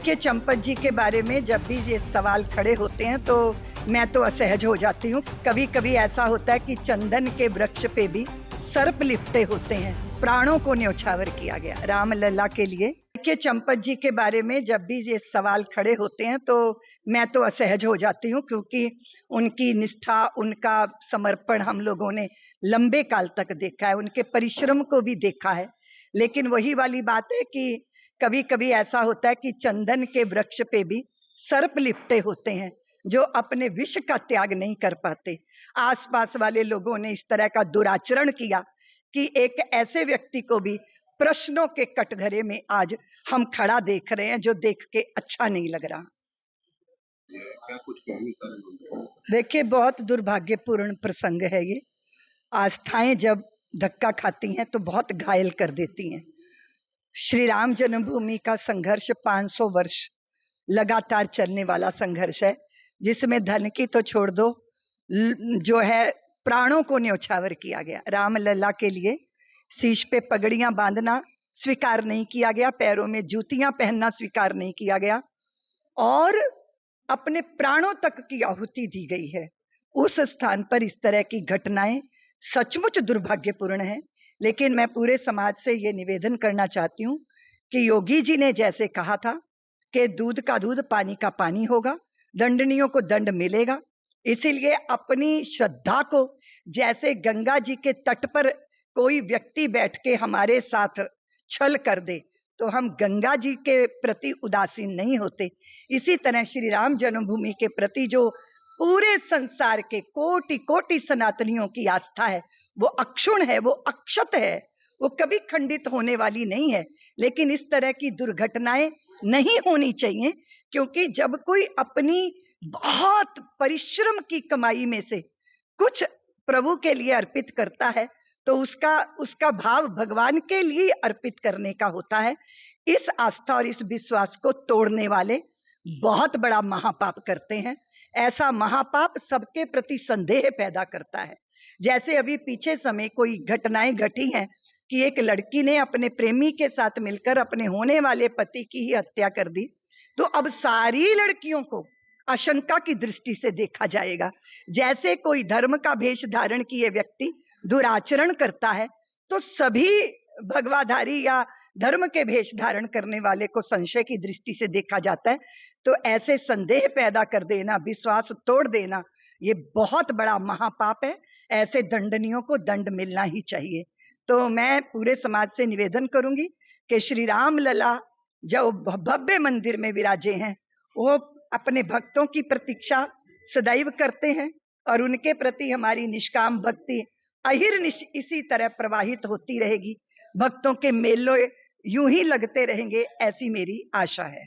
देखिए, चंपत जी के बारे में जब भी ये सवाल खड़े होते हैं तो मैं तो असहज हो जाती हूँ। कभी कभी ऐसा होता है कि चंदन के वृक्ष पे भी सर्प लिपटे होते हैं। प्राणों को न्यौछावर किया गया रामलला के लिए। देखिए, चंपत जी के बारे में जब भी ये सवाल खड़े होते हैं तो मैं तो असहज हो जाती हूँ, क्योंकि उनकी निष्ठा, उनका समर्पण हम लोगों ने लंबे काल तक देखा है, उनके परिश्रम को भी देखा है। लेकिन वही वाली बात है कि कभी कभी ऐसा होता है कि चंदन के वृक्ष पे भी सर्प लिपटे होते हैं जो अपने विष का त्याग नहीं कर पाते। आसपास वाले लोगों ने इस तरह का दुराचरण किया कि एक ऐसे व्यक्ति को भी प्रश्नों के कटघरे में आज हम खड़ा देख रहे हैं, जो देख के अच्छा नहीं लग रहा। क्या कुछ कहने का? देखिए, बहुत दुर्भाग्यपूर्ण प्रसंग है ये। आस्थाएं जब धक्का खाती हैं तो बहुत घायल कर देती हैं। श्री राम जन्मभूमि का संघर्ष 500 वर्ष लगातार चलने वाला संघर्ष है, जिसमें धन की तो छोड़ दो, जो है प्राणों को न्यौछावर किया गया। रामलला के लिए शीश पे पगड़ियां बांधना स्वीकार नहीं किया गया, पैरों में जूतियां पहनना स्वीकार नहीं किया गया, और अपने प्राणों तक की आहुति दी गई है। उस स्थान पर इस तरह की घटनाएं सचमुच दुर्भाग्यपूर्ण है। लेकिन मैं पूरे समाज से ये निवेदन करना चाहती हूँ कि योगी जी ने जैसे कहा था कि दूध का दूध, पानी का पानी होगा, दंडनियों को दंड मिलेगा, इसीलिए अपनी श्रद्धा को, जैसे गंगा जी के तट पर कोई व्यक्ति बैठ के हमारे साथ छल कर दे तो हम गंगा जी के प्रति उदासीन नहीं होते, इसी तरह श्री राम जन्मभूमि के प्रति जो पूरे संसार के कोटि कोटि सनातनियों की आस्था है, वो अक्षुण है, वो अक्षत है, वो कभी खंडित होने वाली नहीं है। लेकिन इस तरह की दुर्घटनाएं नहीं होनी चाहिए, क्योंकि जब कोई अपनी बहुत परिश्रम की कमाई में से कुछ प्रभु के लिए अर्पित करता है तो उसका भाव भगवान के लिए अर्पित करने का होता है। इस आस्था और इस विश्वास को तोड़ने वाले बहुत बड़ा महापाप करते हैं। ऐसा महापाप सबके प्रति संदेह पैदा करता है। जैसे अभी पीछे समय कोई घटनाएं घटी हैं कि एक लड़की ने अपने प्रेमी के साथ मिलकर अपने होने वाले पति की ही हत्या कर दी, तो अब सारी लड़कियों को आशंका की दृष्टि से देखा जाएगा। जैसे कोई धर्म का भेष धारण किए व्यक्ति दुराचरण करता है तो सभी भगवाधारी या धर्म के भेष धारण करने वाले को संशय की दृष्टि से देखा जाता है। तो ऐसे संदेह पैदा कर देना, विश्वास तोड़ देना, ये बहुत बड़ा महापाप है। ऐसे दंडनियों को दंड मिलना ही चाहिए। तो मैं पूरे समाज से निवेदन करूंगी कि श्री राम लला जो भव्य मंदिर में विराजे हैं, वो अपने भक्तों की प्रतीक्षा सदैव करते हैं और उनके प्रति हमारी निष्काम भक्ति अहिर्निश इसी तरह प्रवाहित होती रहेगी। भक्तों के मेलों यूं ही लगते रहेंगे, ऐसी मेरी आशा है।